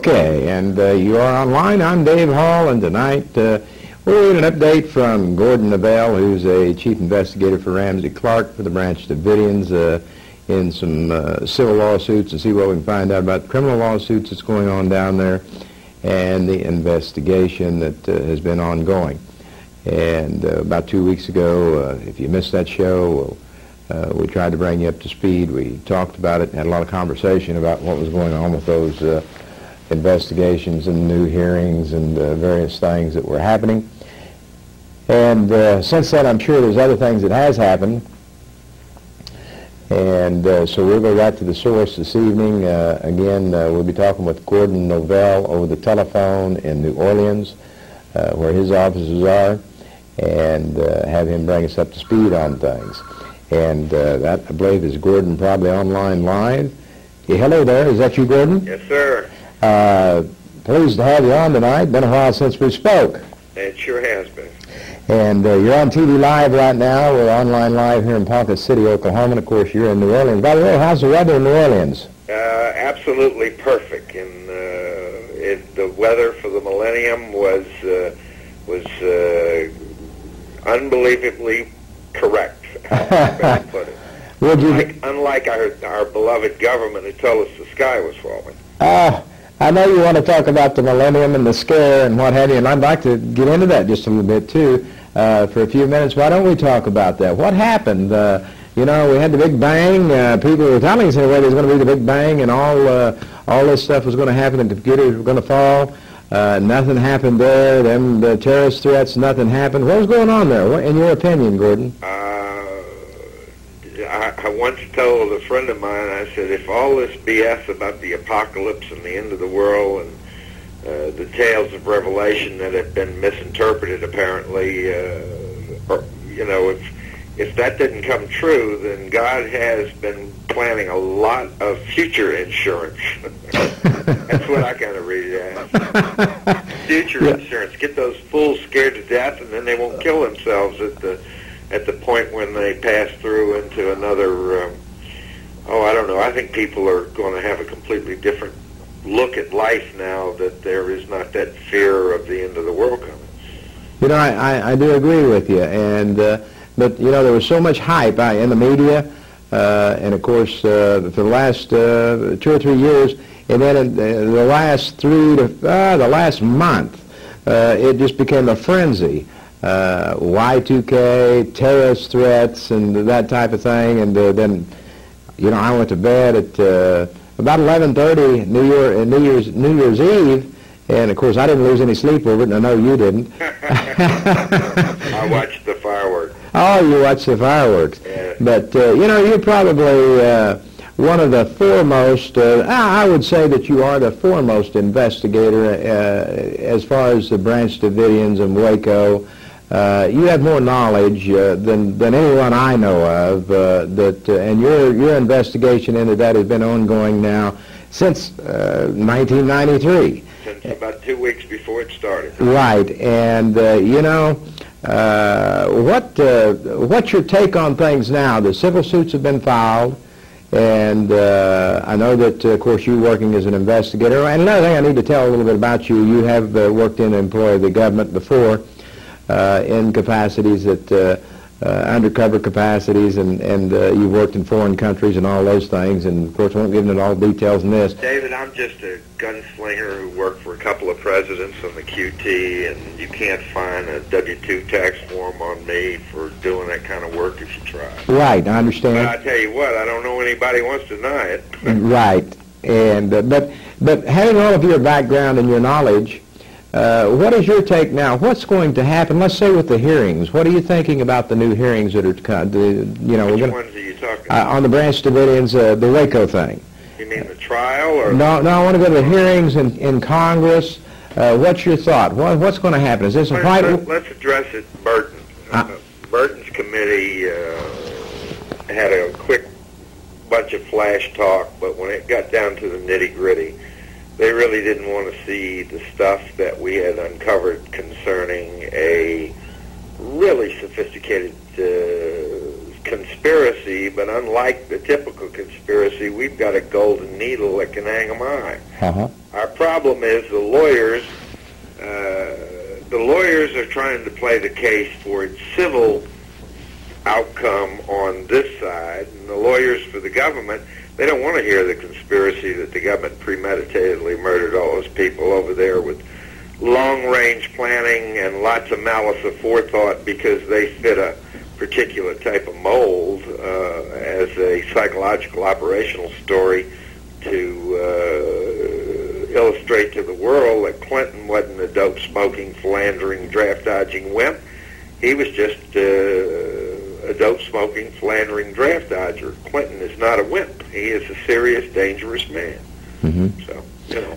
Okay, and you are online. I'm Dave Hall, and tonight we're getting an update from Gordon Novell, who's a chief investigator for Ramsey Clark for the Branch Davidians in some civil lawsuits, to see what we can find out about the criminal lawsuits that's going on down there and the investigation that has been ongoing. And about 2 weeks ago, if you missed that show, we tried to bring you up to speed. We talked about it and had a lot of conversation about what was going on with those investigations and new hearings and various things that were happening. And since then, I'm sure there's other things that has happened. And so we'll go right to the source this evening. Again, we'll be talking with Gordon Novell over the telephone in New Orleans, where his offices are, and have him bring us up to speed on things. And that, I believe, is Gordon probably online live. Yeah, hello there. Is that you, Gordon? Yes, sir. Pleased to have you on tonight. Been a while since we spoke. It sure has been. And you're on TV live right now. We're online live here in Ponca City, Oklahoma. And, of course, you're in New Orleans. By the way, how's the weather in New Orleans? Absolutely perfect. And the weather for the millennium was unbelievably correct. Put it. Unlike our beloved government who told us the sky was falling. I know you want to talk about the millennium and the scare and what have you, and I'd like to get into that just a little bit too for a few minutes. Why don't we talk about that? What happened? You know, we had the Big Bang. People were telling us anyway there's going to be the Big Bang and all this stuff was going to happen and computers were going to fall. Nothing happened there. The terrorist threats, nothing happened. What was going on there, in your opinion, Gordon? I once told a friend of mine, I said, if all this BS about the apocalypse and the end of the world and the tales of Revelation that have been misinterpreted apparently, you know, if that didn't come true, then God has been planning a lot of future insurance. That's what I kind of read it as. Future insurance. Get those fools scared to death, and then they won't kill themselves at the point when they pass through into another, I don't know. I think people are going to have a completely different look at life now that there is not that fear of the end of the world coming. You know, I do agree with you, and but you know, there was so much hype in the media, and of course for the last 2 or 3 years, and then in the last month, it just became a frenzy. Y2K, terrorist threats, and that type of thing, and then, you know, I went to bed at about 11:30 New Year's Eve, and of course I didn't lose any sleep over it, and I know you didn't. I watched the fireworks. Oh, you watched the fireworks. Yeah. But you know, you're probably one of the foremost, I would say that you are the foremost investigator as far as the Branch Davidians and Waco. You have more knowledge than anyone I know of, and your investigation into that has been ongoing now since 1993. Since about 2 weeks before it started. Right, and you know, what's your take on things now? The civil suits have been filed, and I know that, of course, you're working as an investigator. And another thing I need to tell a little bit about you, you have worked in the employ of the government before, in capacities that undercover capacities, and you worked in foreign countries and all those things, and of course I won't get into all the details in this. David, I'm just a gunslinger who worked for a couple of presidents on the QT, and you can't find a W-2 tax form on me for doing that kind of work if you try. Right, I understand. But I tell you what, I don't know anybody wants to deny it. Right, and but having all of your background and your knowledge, what is your take now? What's going to happen? Let's say with the hearings. What are you thinking about the new hearings that are to come? Which ones are you talking about? On the Branch Davidians, the Waco thing. You mean the trial? Or no, I want to go to the hearings in Congress. What's your thought? What's going to happen? Is this a fight? Let's address it, Burton. Burton's committee had a quick bunch of flash talk, but when it got down to the nitty-gritty, they really didn't want to see the stuff that we had uncovered concerning a really sophisticated conspiracy, but unlike the typical conspiracy, we've got a golden needle that can hang 'em high. Our problem is the lawyers are trying to play the case for its civil outcome on this side, and the lawyers for the government, they don't want to hear the conspiracy that the government premeditatedly murdered all those people over there with long-range planning and lots of malice aforethought because they fit a particular type of mold as a psychological operational story to illustrate to the world that Clinton wasn't a dope-smoking, philandering, draft-dodging wimp. He was just a dope-smoking, philandering draft dodger. Clinton is not a wimp. He is a serious, dangerous man. So, you know,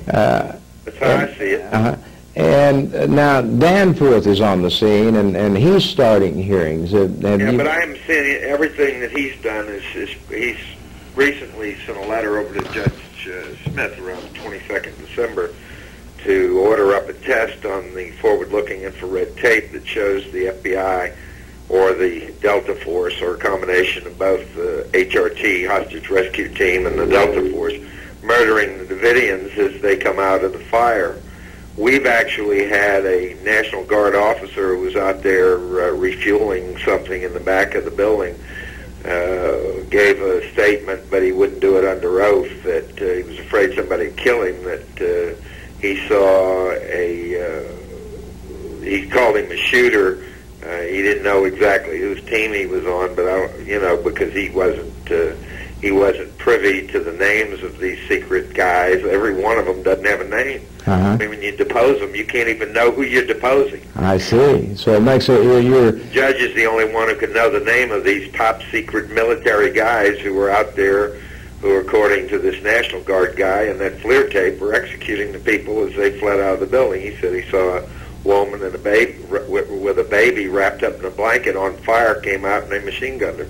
that's how I see it. And now Danforth is on the scene, and he's starting hearings. But I haven't seen everything that he's done. He's recently sent a letter over to Judge Smith around the 22nd December to order up a test on the forward-looking infrared tape that shows the FBI or the Delta Force, or a combination of both the HRT, Hostage Rescue Team, and the Delta Force, murdering the Davidians as they come out of the fire. We've actually had a National Guard officer who was out there refueling something in the back of the building, gave a statement, but he wouldn't do it under oath, that he was afraid somebody would kill him, that he saw he called him a shooter. He didn't know exactly whose team he was on, but because he wasn't privy to the names of these secret guys. Every one of them doesn't have a name. I mean, when you depose them, you can't even know who you're deposing. I see. So it makes it your The judge is the only one who can know the name of these top secret military guys who were out there, who, according to this National Guard guy and that FLIR tape, were executing the people as they fled out of the building. He said he saw a woman and a baby with a baby wrapped up in a blanket on fire, came out and they machine gunned her.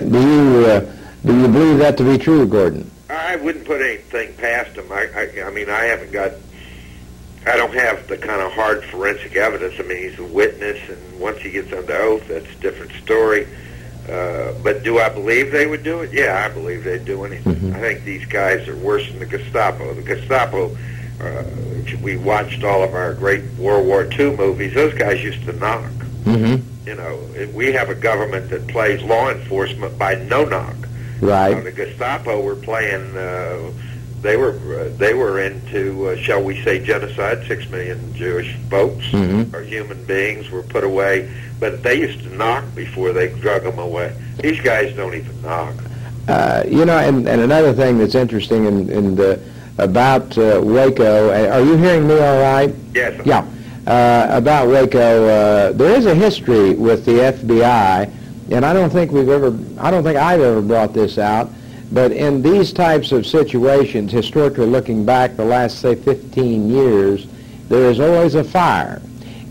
Do you believe that to be true, Gordon? I wouldn't put anything past him. I mean, I don't have the kind of hard forensic evidence. I mean, he's a witness, and once he gets under oath, that's a different story. But do I believe they would do it? Yeah, I believe they'd do anything. I think these guys are worse than the Gestapo. The Gestapo, we watched all of our great World War II movies. Those guys used to knock. You know, we have a government that plays law enforcement by no-knock. Right. The Gestapo were playing. They were into, shall we say, genocide. 6 million Jewish folks or human beings were put away, but they used to knock before they drug them away. These guys don't even knock. You know, and another thing that's interesting about Waco. Are you hearing me all right? Yes. Yeah. About Waco, there is a history with the FBI. And I don't think I've ever brought this out, but in these types of situations, historically looking back the last, say, 15 years, there is always a fire.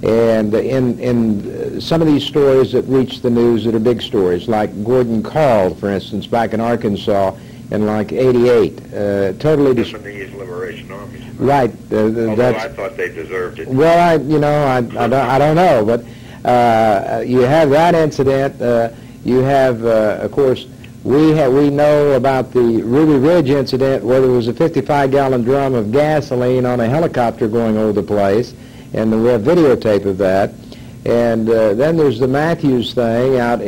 And in some of these stories that reach the news that are big stories, like Gordon Carl, for instance, back in Arkansas in like '88, totally Japanese Liberation Army. Right. Although I thought they deserved it. Well, I don't know, but you have that incident. You have, of course, we know about the Ruby Ridge incident, where there was a 55-gallon drum of gasoline on a helicopter going over the place, and we have videotape of that. And then there's the Matthews thing out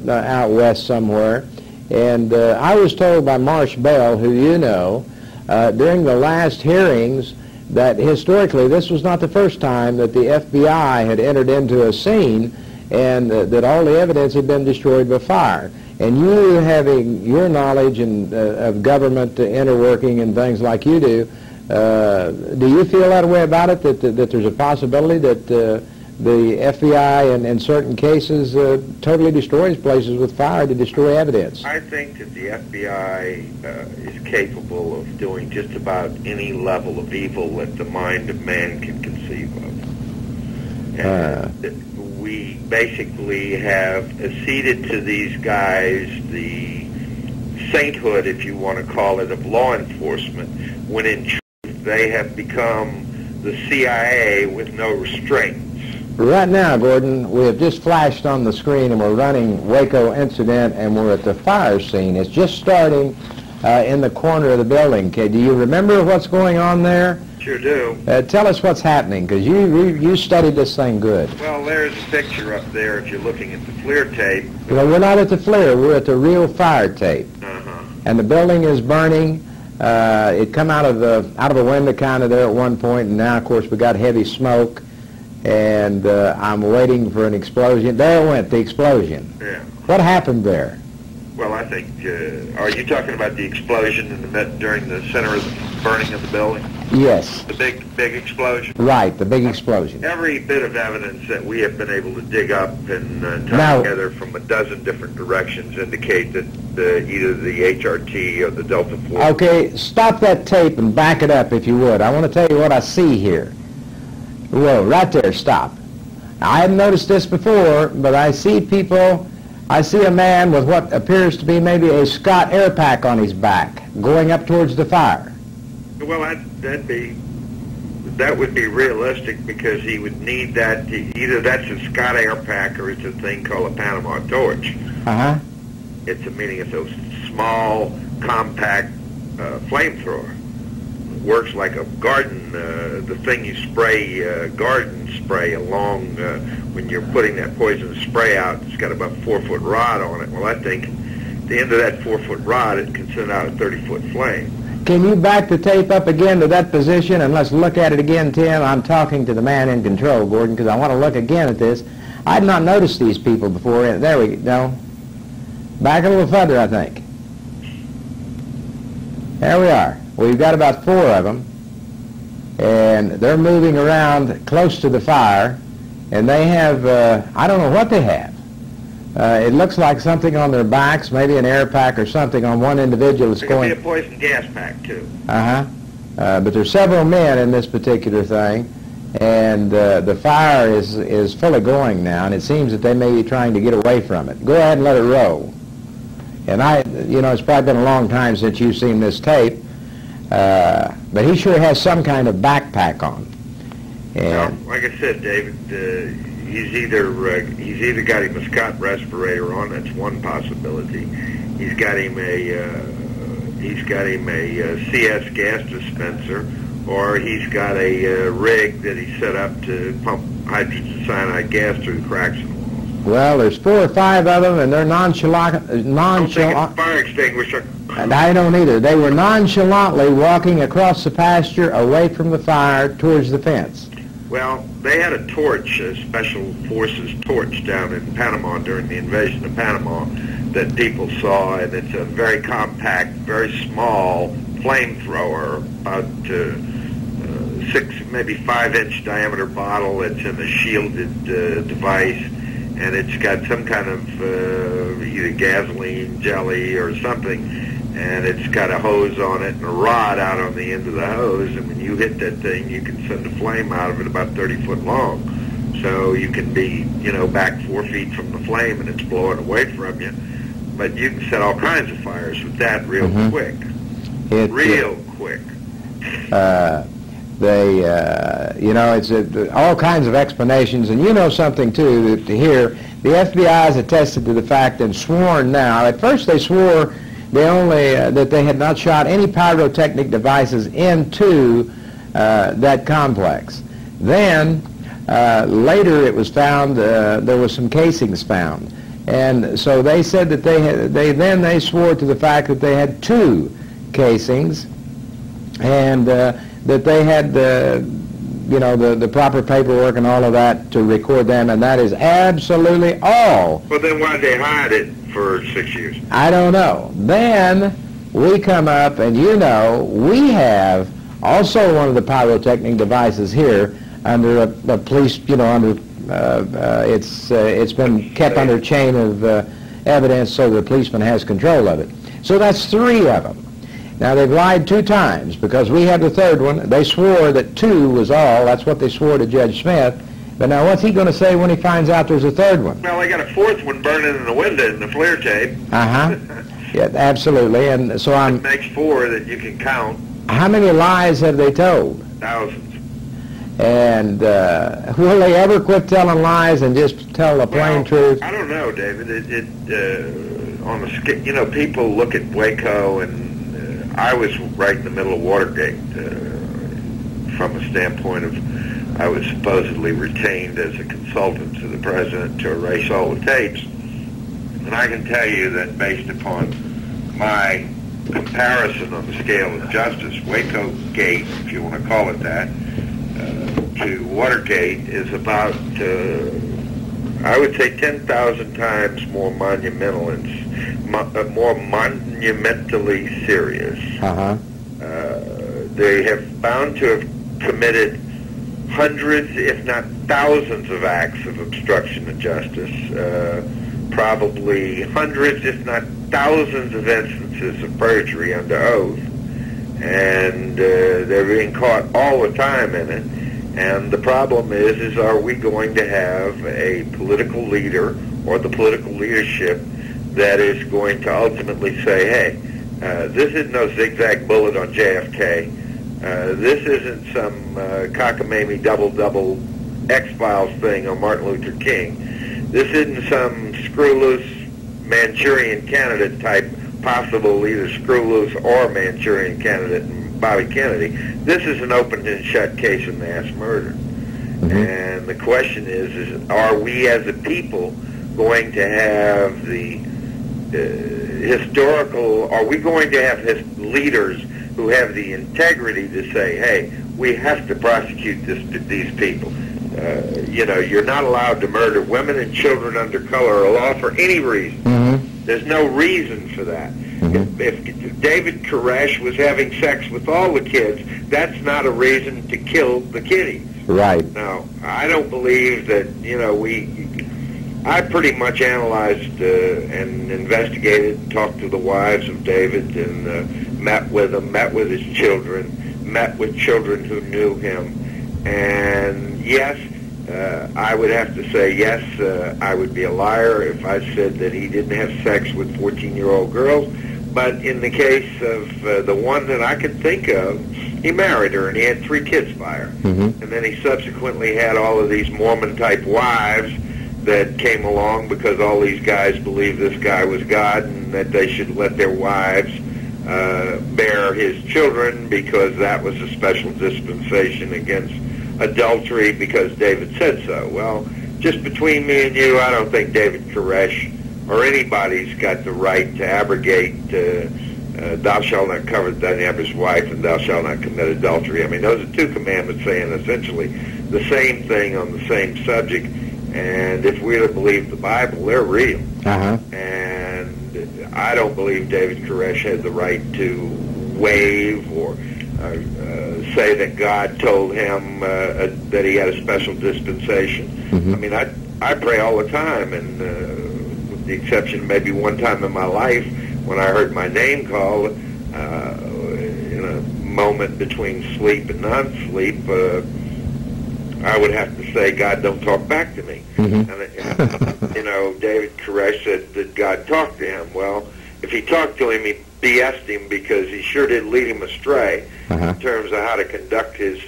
out west somewhere. And I was told by Marsh Bell, who you know, during the last hearings, that historically this was not the first time that the FBI had entered into a scene and that all the evidence had been destroyed by fire. And you, having your knowledge of government interworking and things like you do you feel that way about it, that there's a possibility that the FBI in certain cases totally destroys places with fire to destroy evidence? I think that the FBI is capable of doing just about any level of evil that the mind of man can conceive of. And we basically have ceded to these guys the sainthood, if you want to call it, of law enforcement, when in truth they have become the CIA with no restraints. Right now, Gordon, we have just flashed on the screen and we're running Waco incident and we're at the fire scene. It's just starting in the corner of the building. Do you remember what's going on there? Sure do. Tell us what's happening, because you studied this thing good. Well, there's a picture up there if you're looking at the FLIR tape. Well, we're not at the FLIR. We're at the real fire tape. And the building is burning. It come out of a window kind of there at one point, and now, of course, we got heavy smoke. And I'm waiting for an explosion. There it went, the explosion. Yeah. What happened there? Well, I think, are you talking about the explosion during the center of the burning of the building? Yes. The big explosion? Right, the big explosion. Every bit of evidence that we have been able to dig up and tie together from a dozen different directions indicate that either the HRT or the Delta Force... Okay, stop that tape and back it up if you would. I want to tell you what I see here. Whoa, right there, stop. I hadn't noticed this before, but I see a man with what appears to be maybe a Scott air pack on his back going up towards the fire. Well, that would be realistic, because he would need that. Either that's a Scott air pack or it's a thing called a Panama torch. Uh-huh. It's a small, compact flamethrower. Works like a garden, the thing you spray, garden spray along when you're putting that poison spray out. It's got about a 4-foot rod on it. Well, I think at the end of that 4-foot rod, it can send out a 30-foot flame. Can you back the tape up again to that position, and let's look at it again, Tim? I'm talking to the man in control, Gordon, because I want to look again at this. I had not noticed these people before. There we go. Back a little further, I think. There we are. We've got about 4 of them, and they're moving around close to the fire, and they have, I don't know what they have. It looks like something on their backs, maybe an air pack or something on one individual that's going... It could be a poison gas pack, too. Uh-huh. But there's several men in this particular thing, and the fire is fully going now, and it seems that they may be trying to get away from it. Go ahead and let it roll. And it's probably been a long time since you've seen this tape, but he sure has some kind of backpack on. And well, like I said, David, he's either got him a Scott respirator on. That's one possibility. He's got him a CS gas dispenser, or he's got a rig that he set up to pump hydrogen cyanide gas through the cracks in the wall. Well, there's 4 or 5 of them, and they're nonchalant. I don't think it's a fire extinguisher. And I don't either. They were nonchalantly walking across the pasture away from the fire towards the fence. Well, they had a torch, a Special Forces torch down in Panama during the invasion of Panama that people saw, and it's a very compact, very small flamethrower, about 6, maybe 5-inch diameter bottle. It's in a shielded device, and it's got some kind of either gasoline, jelly, or something. And it's got a hose on it and a rod out on the end of the hose, and when you hit that thing, you can send a flame out of it about 30 foot long. So you can be, back 4 feet from the flame, and it's blowing away from you. But you can set all kinds of fires with that real quick. Real quick. It's all kinds of explanations, and something too, that here, the FBI has attested to the fact and sworn now. At first they swore that they had not shot any pyrotechnic devices into that complex. Then later it was found there was some casings found, and so they said that they swore to the fact that they had 2 casings, and that they had the proper paperwork and all of that to record them, and that is absolutely all. Well, then why did they hide it for 6 years? I don't know. Then we come up, and we have also one of the pyrotechnic devices here under a police, it's been kept under chain of evidence, so the policeman has control of it. So that's 3 of them. Now, they've lied 2 times, because we have the 3rd one. They swore that 2 was all. That's what they swore to Judge Smith. But now, what's he going to say when he finds out there's a 3rd one? Well, they got a 4th one burning in the window in the FLIR tape. Yeah, absolutely. And so It makes 4 that you can count. How many lies have they told? Thousands. And will they ever quit telling lies and just tell the plain truth? I don't know, David. On a scale, you know, people look at Waco, and I was right in the middle of Watergate from a standpoint of I was supposedly retained as a consultant to the president to erase all the tapes. And I can tell you that based upon my comparison on the scale of justice, Waco Gate, if you want to call it that, to Watergate is about, I would say, 10,000 times more monumental and more monumentally serious. They have bound to have committed hundreds, if not thousands, of acts of obstruction of justice, probably hundreds, if not thousands, of instances of perjury under oath, and they're being caught all the time in it. And the problem is are we going to have a political leader or the political leadership that is going to ultimately say, hey, this isn't no zigzag bullet on JFK. This isn't some cockamamie double X-Files thing on Martin Luther King. This isn't some screw-loose Manchurian candidate type, possible either screw-loose or Manchurian candidate Bobby Kennedy. This is an open and shut case of mass murder. And the question is are we as a people going to have the historical, are we going to have leaders who have the integrity to say, hey, we have to prosecute these people. You know, you're not allowed to murder women and children under color of law for any reason. There's no reason for that. If David Koresh was having sex with all the kids, that's not a reason to kill the kiddies. Right. Now, I don't believe that, you know, I pretty much analyzed and investigated and talked to the wives of David and met with them, met with his children, met with children who knew him. And yes, I would have to say yes, I would be a liar if I said that he didn't have sex with 14-year-old girls. But in the case of the one that I can think of, he married her and he had 3 kids by her. And then he subsequently had all of these Mormon-type wives that came along because all these guys believed this guy was God and that they should let their wives bear his children because that was a special dispensation against adultery because David said so. Well, just between me and you, I don't think David Koresh or anybody's got the right to abrogate thou shalt not covet thy neighbor's wife and thou shalt not commit adultery. I mean, those are 2 commandments saying essentially the same thing on the same subject. And if we're to believe the Bible, they're real. And I don't believe David Koresh had the right to waive or say that God told him that he had a special dispensation. I mean, I pray all the time, and with the exception of maybe one time in my life when I heard my name called in a moment between sleep and non-sleep, I would have to say, God, don't talk back to me. And, you know, David Koresh said that God talked to him. Well, if he talked to him, he BS'd him because he sure did lead him astray in terms of how to conduct his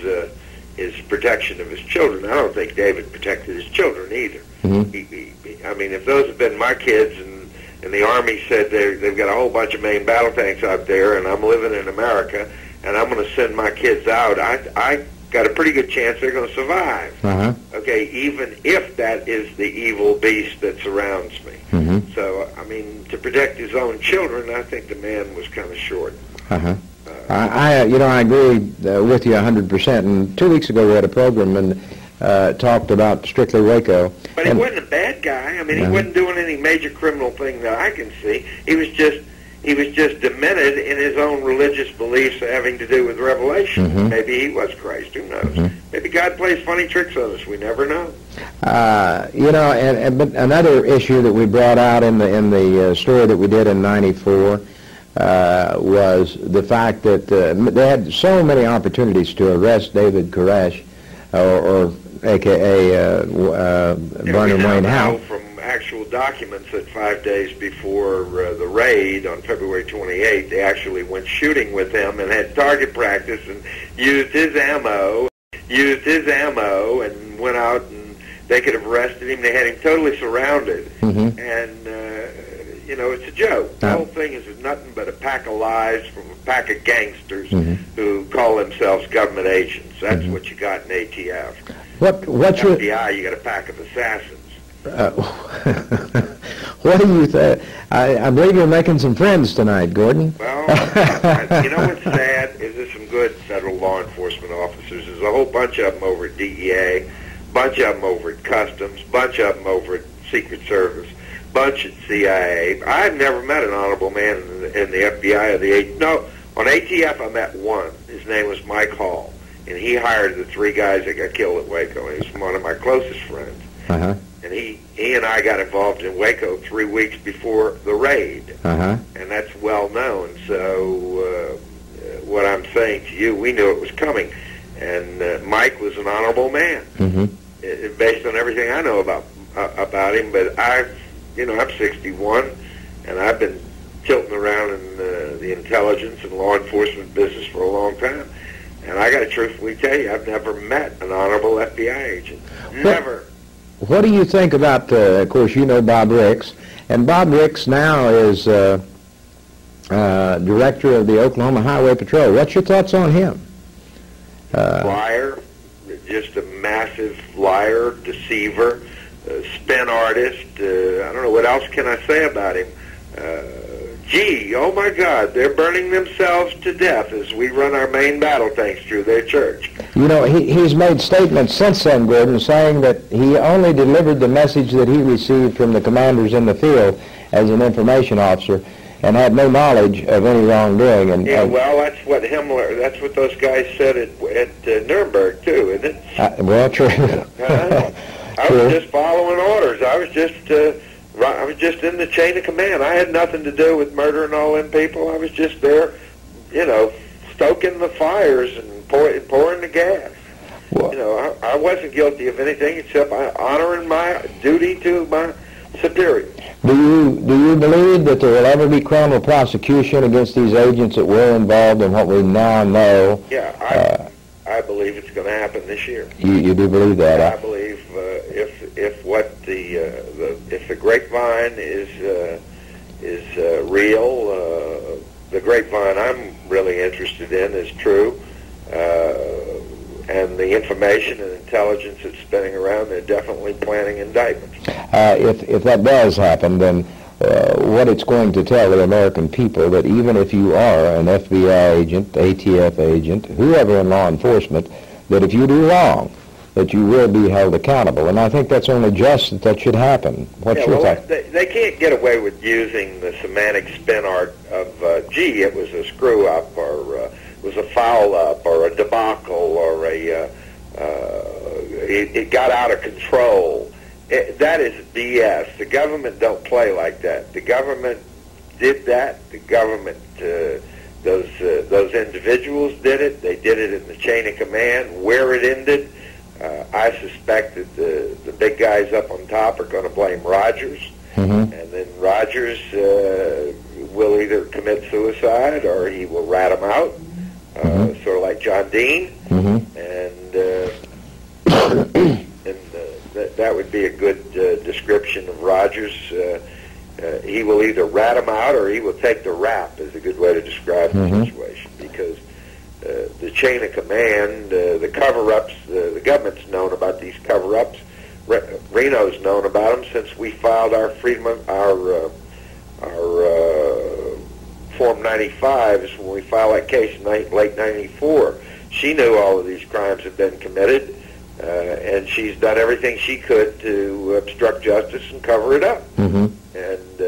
protection of his children. I don't think David protected his children either. I mean, if those had been my kids and the Army said they've got a whole bunch of main battle tanks out there and I'm living in America and I'm going to send my kids out, I got a pretty good chance they're going to survive. Okay, even if that is the evil beast that surrounds me. So, I mean, to protect his own children, I think the man was kind of short. I agree with you 100%. And 2 weeks ago we had a program and talked about strictly Waco. But he wasn't a bad guy. I mean, he wasn't doing any major criminal thing that I can see. He was just demented in his own religious beliefs having to do with Revelation. Maybe he was Christ. Who knows? Maybe God plays funny tricks on us. We never know. But another issue that we brought out in the story that we did in '94 was the fact that they had so many opportunities to arrest David Koresh, or a.k.a. Vernon Wayne Howe. From actual documents that 5 days before the raid on February 28th, they actually went shooting with him and had target practice and used his ammo used his ammo and went out, and they could have arrested him. They had him totally surrounded, and you know, it's a joke. The whole thing is nothing but a pack of lies from a pack of gangsters who call themselves government agents. That's what you got in ATF. What's your FBI? You got a pack of assassins. What do you think? I believe you're making some friends tonight, Gordon. Well, you know what's sad is there's some good federal law enforcement officers. There's a whole bunch of them over at DEA, bunch of them over at Customs, bunch of them over at Secret Service, bunch at CIA. I've never met an honorable man in the FBI or the no. On ATF, I met one. His name was Mike Hall, and he hired the 3 guys that got killed at Waco. He was one of my closest friends. And he and I got involved in Waco 3 weeks before the raid, and that's well known. So what I'm saying to you, we knew it was coming, and Mike was an honorable man, based on everything I know about him. But I'm 61, and I've been tilting around in the intelligence and law enforcement business for a long time, and I got to truthfully tell you, I've never met an honorable FBI agent. Never. What do you think about, of course, you know Bob Ricks, and Bob Ricks now is director of the Oklahoma Highway Patrol. What's your thoughts on him? Liar, just a massive liar, deceiver, spin artist. I don't know what else can I say about him. Gee, oh my God, they're burning themselves to death as we run our main battle tanks through their church. You know, he's made statements since then, Gordon, saying that he only delivered the message that he received from the commanders in the field as an information officer and had no knowledge of any wrongdoing. And yeah, well, that's what Himmler, that's what those guys said at Nuremberg, too, isn't it? Well, true. I was just following orders. I was just in the chain of command. I had nothing to do with murdering all them people. I was just there, stoking the fires and pouring the gas. Well, I wasn't guilty of anything except honoring my duty to my superiors. Do you believe that there will ever be criminal prosecution against these agents that were involved in what we now know? Yeah, I believe it's going to happen this year. You do believe that? I believe if the grapevine is real, the grapevine I'm really interested in is true, and the information and intelligence that's spinning around, they're definitely planning indictments. If that does happen, then what it's going to tell the American people that even if you are an FBI agent, ATF agent, whoever in law enforcement, that if you do wrong, that you will be held accountable. And I think that's only just that should happen. What's your thought? They can't get away with using the semantic spin art of, gee, it was a screw-up, or it was a foul-up, or a debacle, or it got out of control. That is BS. The government don't play like that. The government did that. The government, those individuals did it. They did it in the chain of command. Where it ended, I suspect that the big guys up on top are going to blame Rogers, and then Rogers will either commit suicide or he will rat them out, sort of like John Dean, and that would be a good description of Rogers. He will either rat them out or he will take the rap, is a good way to describe the situation, because the chain of command, the cover-ups, the government's known about these cover-ups. Reno's known about them since we filed our Form 95s when we filed that case in late '94. She knew all of these crimes had been committed, and she's done everything she could to obstruct justice and cover it up. And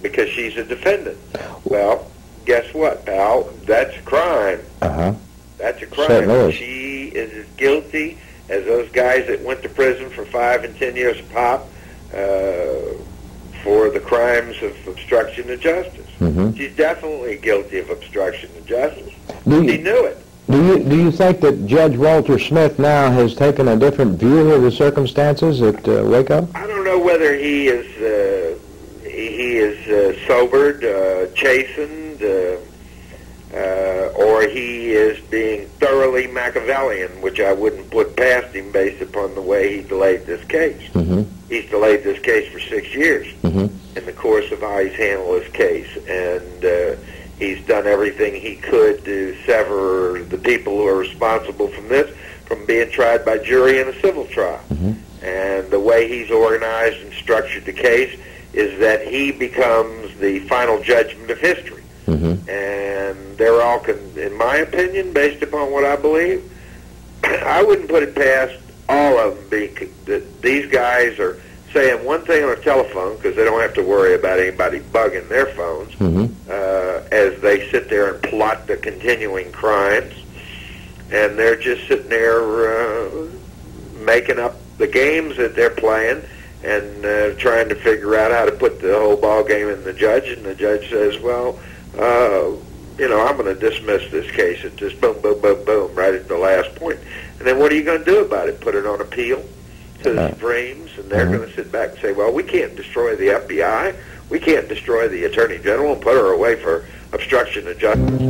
because she's a defendant. Well, guess what, pal? That's a crime. That's a crime. She is as guilty as those guys that went to prison for 5 and 10 years pop for the crimes of obstruction of justice. She's definitely guilty of obstruction of justice. She knew it. Do you think that Judge Walter Smith now has taken a different view of the circumstances at Waco? I don't know whether he is sobered, chastened, or or he is being thoroughly Machiavellian, which I wouldn't put past him based upon the way he delayed this case. He's delayed this case for 6 years in the course of how he's handled his case, and he's done everything he could to sever the people who are responsible from this from being tried by jury in a civil trial. And the way he's organized and structured the case is that he becomes the final judgment of history. And they're all, in my opinion, based upon what I believe, I wouldn't put it past all of them. That these guys are saying one thing on a telephone because they don't have to worry about anybody bugging their phones as they sit there and plot the continuing crimes. And they're just sitting there making up the games that they're playing and trying to figure out how to put the whole ball game in the judge. And the judge says, well, you know, I'm going to dismiss this case. It's just boom, boom, boom, boom, right at the last point. And then what are you going to do about it? Put it on appeal to the Supremes, and they're going to sit back and say, well, we can't destroy the FBI. We can't destroy the Attorney General and put her away for obstruction of justice.